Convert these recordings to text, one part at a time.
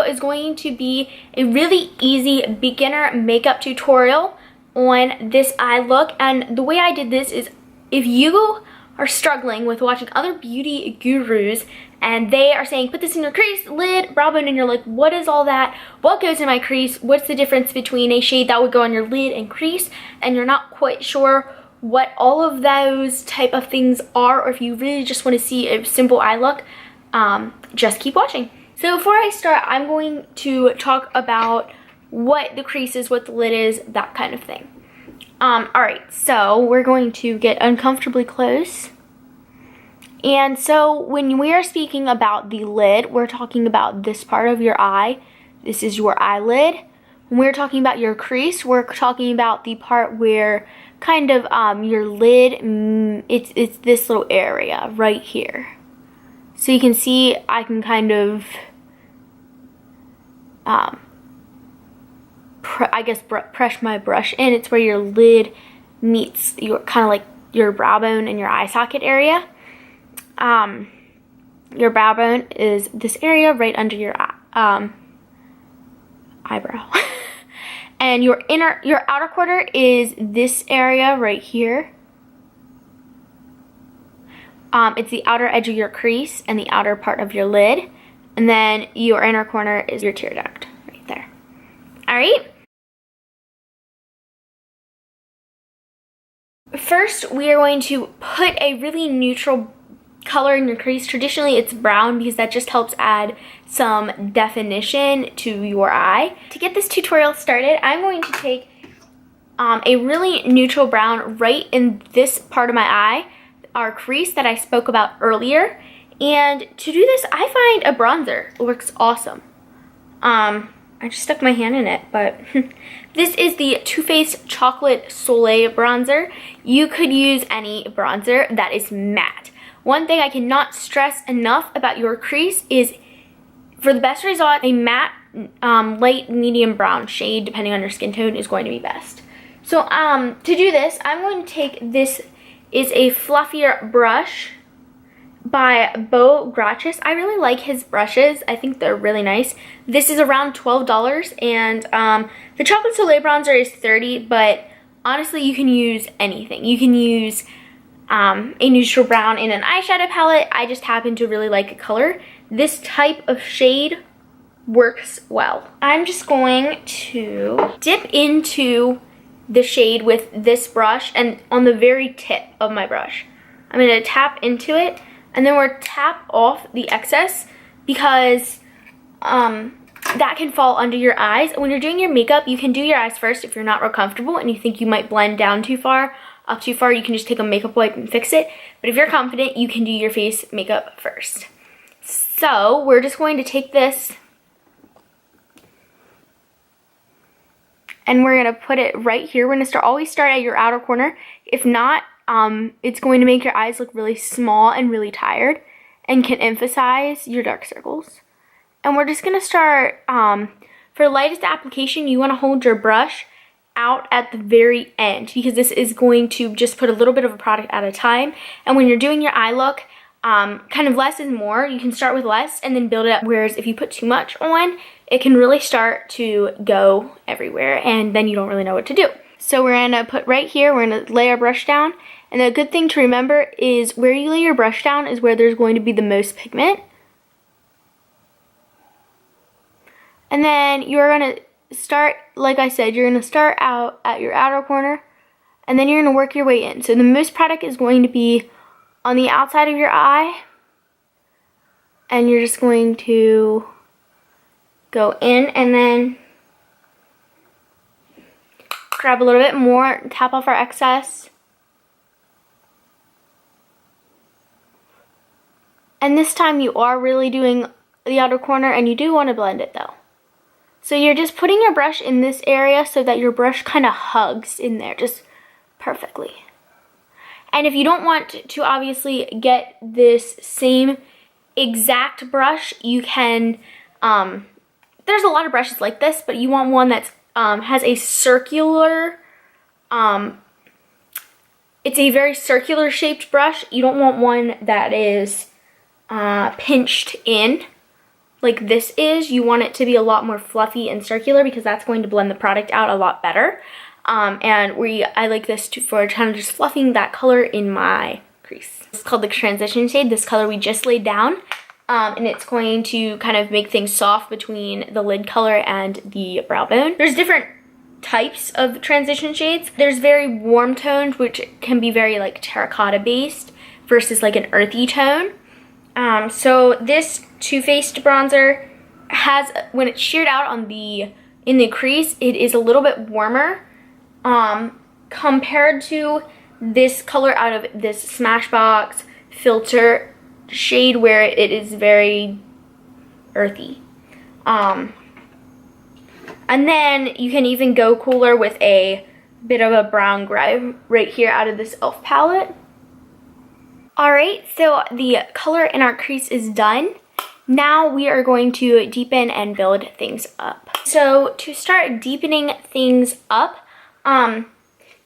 is going to be a really easy beginner makeup tutorial on this eye look. And the way I did this is, if you are struggling with watching other beauty gurus and they are saying put this in your crease, lid, brow bone, and you're like, what is all that? What goes in my crease? What's the difference between a shade that would go on your lid and crease? And you're not quite sure what all of those type of things are, or if you really just want to see a simple eye look, just keep watching. So before I start, I'm going to talk about what the crease is, what the lid is, that kind of thing. Alright, so we're going to get uncomfortably close. And so when we are speaking about the lid, we're talking about this part of your eye. This is your eyelid. When we're talking about your crease, we're talking about the part where kind of your lid, it's this little area right here. So you can see I can kind of, press my brush in. It's where your lid meets your kind of like your brow bone and your eye socket area. Your brow bone is this area right under your eyebrow. And your outer quarter is this area right here. It's the outer edge of your crease and the outer part of your lid. And then your inner corner is your tear duct right there. Alright? First, we are going to put a really neutral color in your crease. Traditionally, it's brown because that just helps add some definition to your eye. To get this tutorial started, I'm going to take a really neutral brown right in this part of my eye, our crease that I spoke about earlier. And to do this, I find a bronzer works awesome. I just stuck my hand in it, but this is the Too Faced Chocolate Soleil bronzer. You could use any bronzer that is matte. One thing I cannot stress enough about your crease is, for the best result, a matte, light, medium brown shade, depending on your skin tone, is going to be best. So to do this, I'm going to take this is a fluffier brush by Beau Gratis. I really like his brushes. I think they're really nice. This is around $12, and the Chocolate Soleil bronzer is $30, but honestly, you can use anything. You can use a neutral brown in an eyeshadow palette. I just happen to really like a color. This type of shade works well. I'm just going to dip into the shade with this brush, and on the very tip of my brush, I'm going to tap into it, and then we're tap off the excess, because that can fall under your eyes. When you're doing your makeup, you can do your eyes first if you're not real comfortable and you think you might blend down too far, up too far. You can just take a makeup wipe and fix it. But if you're confident, you can do your face makeup first. So we're just going to take this and we're going to put it right here. We're going to always start at your outer corner. If not, it's going to make your eyes look really small and really tired and can emphasize your dark circles. And we're just going to start, for the lightest application, you want to hold your brush out at the very end, because this is going to just put a little bit of a product at a time. And when you're doing your eye look, kind of less is more. You can start with less and then build it up, whereas if you put too much on, it can really start to go everywhere, and then you don't really know what to do. So we're going to put right here, we're going to lay our brush down. And the good thing to remember is where you lay your brush down is where there's going to be the most pigment. And then you're going to start, like I said, you're going to start out at your outer corner, and then you're going to work your way in. So the most product is going to be on the outside of your eye, and you're just going to go in and then grab a little bit more, tap off our excess. And this time you are really doing the outer corner, and you do want to blend it though. So you're just putting your brush in this area so that your brush kind of hugs in there just perfectly. And if you don't want to obviously get this same exact brush, you can, there's a lot of brushes like this, but you want one that has a circular, it's a very circular shaped brush. You don't want one that is pinched in. like this is, you want it to be a lot more fluffy and circular because that's going to blend the product out a lot better. I like this for kind of just fluffing that color in my crease. It's called the transition shade, this color we just laid down. And it's going to kind of make things soft between the lid color and the brow bone. There's different types of transition shades. There's very warm tones, which can be very like terracotta based versus like an earthy tone. So this Too Faced bronzer has, when it's sheared out on in the crease, it is a little bit warmer compared to this color out of this Smashbox filter shade where it is very earthy. And then you can even go cooler with a bit of a brown gray right here out of this e.l.f. palette. Alright, so the color in our crease is done. Now we are going to deepen and build things up. So to start deepening things up,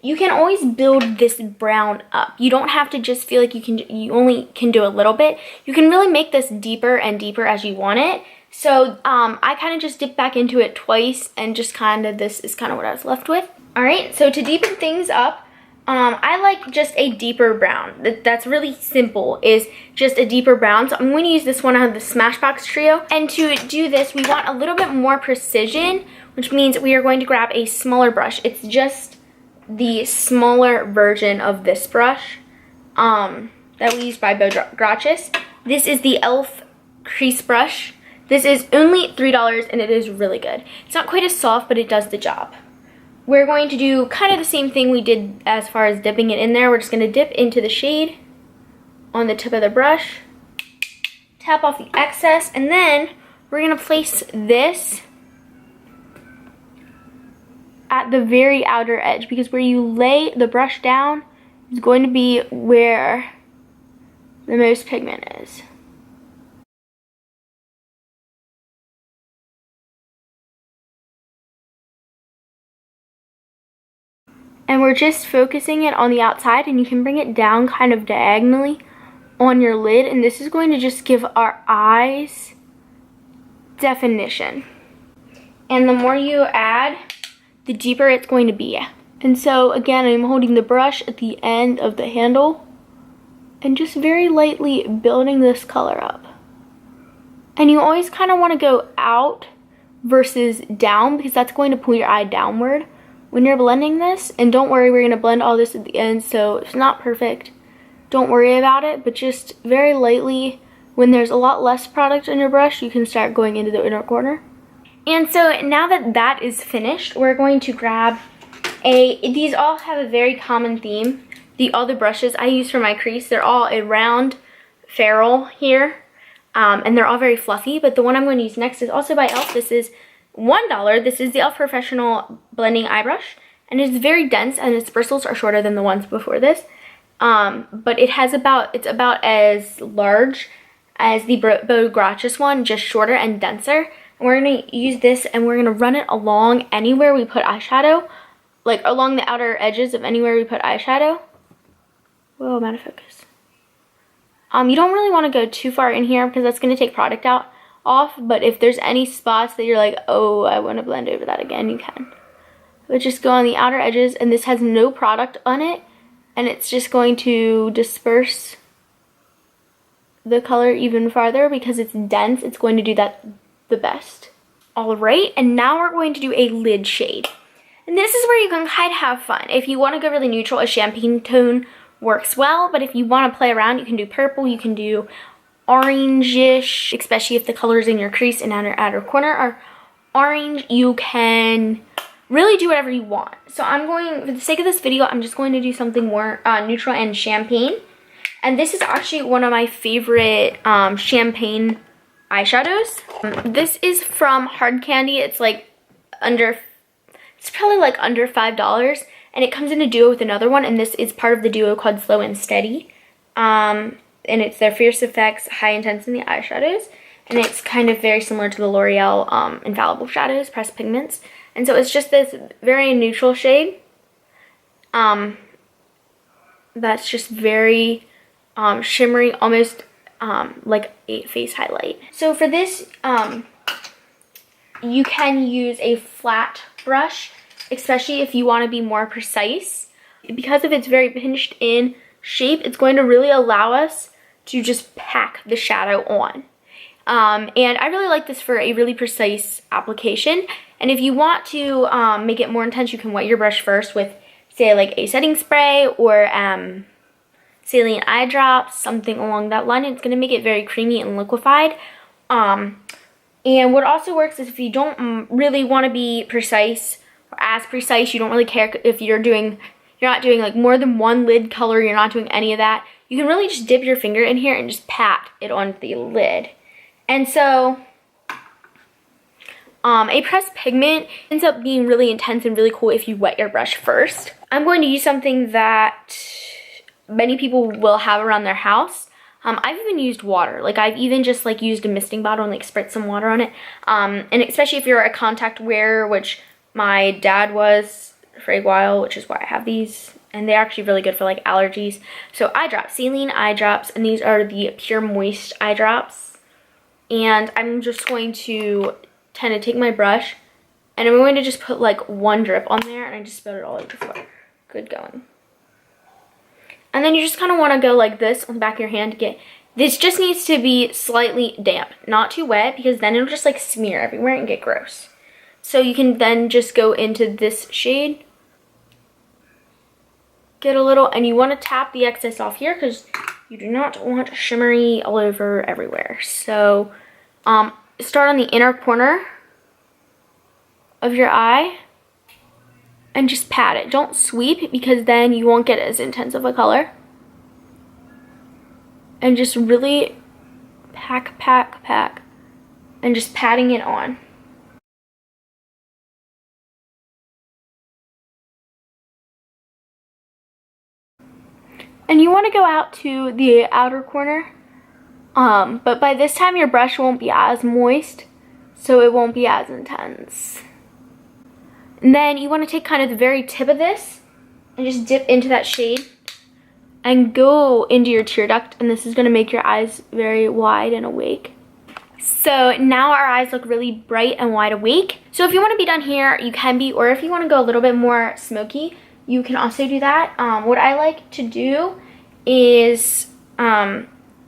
you can always build this brown up. You don't have to just feel like you only can do a little bit. You can really make this deeper and deeper as you want it. So I kind of just dipped back into it twice and just kind of, this is kind of what I was left with. All right, so to deepen things up, I like just a deeper brown. That's really simple, is just a deeper brown. So I'm going to use this one out of the Smashbox trio. And to do this, we want a little bit more precision, which means we are going to grab a smaller brush. It's just the smaller version of this brush that we use by Beau Gracious. This is the e.l.f. crease brush. This is only $3 and it is really good. It's not quite as soft, but it does the job. We're going to do kind of the same thing we did as far as dipping it in there. We're just going to dip into the shade on the tip of the brush, tap off the excess, and then we're going to place this at the very outer edge, because where you lay the brush down is going to be where the most pigment is. And we're just focusing it on the outside, and you can bring it down kind of diagonally on your lid, and this is going to just give our eyes definition. And the more you add, the deeper it's going to be. And so again, I'm holding the brush at the end of the handle and just very lightly building this color up. And you always kind of want to go out versus down, because that's going to pull your eye downward when you're blending this. And don't worry, we're going to blend all this at the end, so it's not perfect. Don't worry about it, but just very lightly, when there's a lot less product on your brush, you can start going into the inner corner. And so now that that is finished, we're going to grab these all have a very common theme. All the brushes I use for my crease, they're all a round ferrule here, and they're all very fluffy, but the one I'm going to use next is also by e.l.f. This is $1. This is the e.l.f. Professional Blending Eye Brush, and it's very dense, and its bristles are shorter than the ones before this. But it's about as large as the Beau Gracious one, just shorter and denser. And we're going to use this, and we're going to run it along anywhere we put eyeshadow, like along the outer edges of anywhere we put eyeshadow. Whoa, I'm out of focus. You don't really want to go too far in here because that's going to take product off, but if there's any spots that you're like, oh, I want to blend over that again, you can. But just go on the outer edges, and this has no product on it, and it's just going to disperse the color even farther because it's dense. It's going to do that the best. Alright, and now we're going to do a lid shade. And this is where you can kind of have fun. If you want to go really neutral, a champagne tone works well, but if you want to play around, you can do purple, you can do orangish, especially if the colors in your crease and outer corner are orange. You can really do whatever you want. So I'm going, for the sake of this video, I'm just going to do something more neutral and champagne. And this is actually one of my favorite champagne eyeshadows. This is from Hard Candy. It's like it's probably like under $5, and it comes in a duo with another one, and this is part of the duo called Slow and Steady. And it's their Fierce Effects High Intensity eyeshadows, and it's kind of very similar to the L'Oreal Infallible Shadows Pressed Pigments. And so it's just this very neutral shade that's just very shimmery, almost like a face highlight. So for this, you can use a flat brush, especially if you want to be more precise. Because if it's very pinched in shape, it's going to really allow us to just pack the shadow on. And I really like this for a really precise application. And if you want to make it more intense, you can wet your brush first with, say, like a setting spray or saline eye drops, something along that line. It's going to make it very creamy and liquefied. And what also works is if you don't really want to be precise or as precise, you don't really care if you're not doing like more than one lid color, you're not doing any of that, you can really just dip your finger in here and just pat it on the lid. And so a pressed pigment ends up being really intense and really cool if you wet your brush first. I'm going to use something that many people will have around their house. I've even used water. Like I've even just like used a misting bottle and like spritz some water on it. And especially if you're a contact wearer, which my dad was for a while, which is why I have these. And they're actually really good for like allergies. So eye drops, saline eye drops, and these are the Pure Moist eye drops. And I'm just going to kind of take my brush and I'm going to just put like one drip on there and I just spread it all over the floor. Good going. And then you just kind of want to go like this on the back of your hand to get, this just needs to be slightly damp, not too wet, because then it'll just like smear everywhere and get gross. So you can then just go into this shade, get a little, and you want to tap the excess off here because you do not want shimmery all over everywhere. So start on the inner corner of your eye and just pat it. Don't sweep because then you won't get as intense of a color. And just really pack, and just patting it on. And you want to go out to the outer corner, but by this time your brush won't be as moist, so it won't be as intense. And then you want to take kind of the very tip of this and just dip into that shade and go into your tear duct, and this is going to make your eyes very wide and awake. So now our eyes look really bright and wide awake. So if you want to be done here, you can be, or if you want to go a little bit more smoky, you can also do that. What I like to do is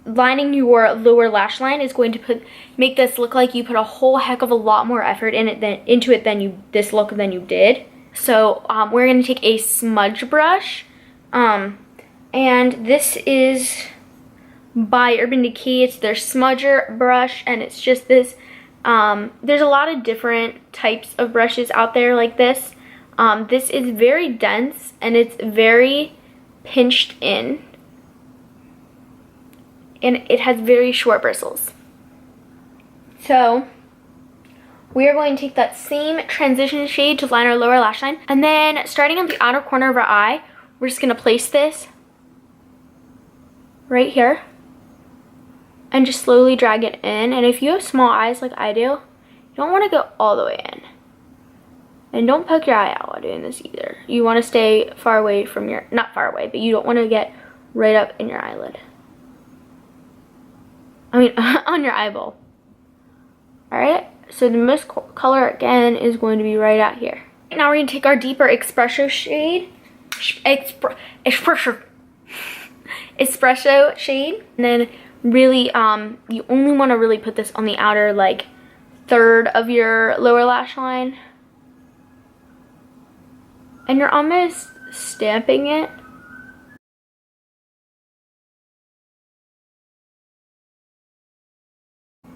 lining your lower lash line is going to make this look like you put a whole heck of a lot more effort into it than this look than you did. So we're going to take a smudge brush, and this is by Urban Decay. It's their smudger brush, and it's just this. There's a lot of different types of brushes out there like this. This is very dense and it's very pinched in, and it has very short bristles. So we are going to take that same transition shade to line our lower lash line, and then starting on the outer corner of our eye, we're just going to place this right here and just slowly drag it in. And if you have small eyes like I do, you don't want to go all the way in. And don't poke your eye out while doing this either. You want to stay far away from your, not far away, but you don't want to get right up in your eyelid. I mean, on your eyeball. Alright, so the most color again is going to be right out here. Now we're going to take our deeper espresso shade. Espresso shade. And then really, you only want to really put this on the outer, like, third of your lower lash line. And you're almost stamping it.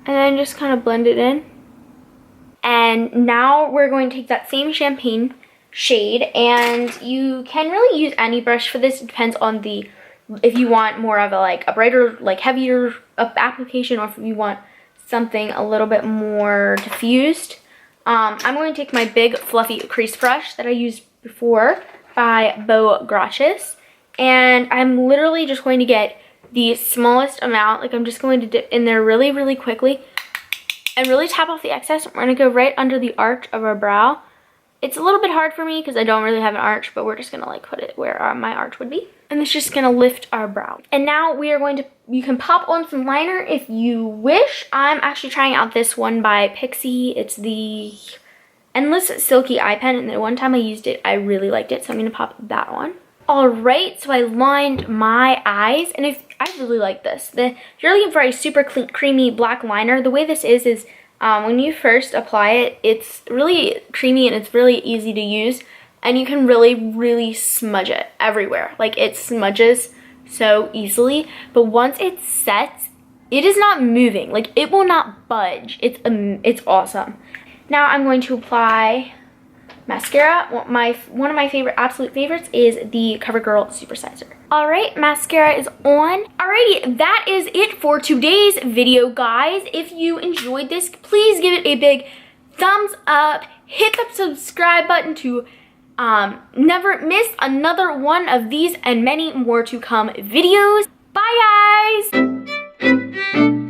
And then just kind of blend it in. And now we're going to take that same champagne shade, and you can really use any brush for this. It depends on the, if you want more of a like a brighter, like heavier application, or if you want something a little bit more diffused. I'm going to take my big fluffy crease brush that I used before by Beau Gracious, and I'm literally just going to get the smallest amount. Like, I'm just going to dip in there really, really quickly and really tap off the excess. We're going to go right under the arch of our brow. It's a little bit hard for me because I don't really have an arch, but we're just gonna like put it where my arch would be. And it's just gonna lift our brow. And now we are going to, you can pop on some liner if you wish. I'm actually trying out this one by Pixie. It's the Endless Silky Eye Pen, and the one time I used it, I really liked it, so I'm gonna pop that on. All right, so I lined my eyes, and I really like this. If you're looking for a super creamy black liner, the way this is when you first apply it, it's really creamy and it's really easy to use, and you can really smudge it everywhere. Like, it smudges so easily, but once it sets, it is not moving. Like, it will not budge. It's awesome. Now I'm going to apply mascara. One of my absolute favorites is the CoverGirl Supersizer. All right, mascara is on. Alrighty, that is it for today's video, guys. If you enjoyed this, please give it a big thumbs up. Hit the subscribe button to never miss another one of these and many more to come videos. Bye, guys.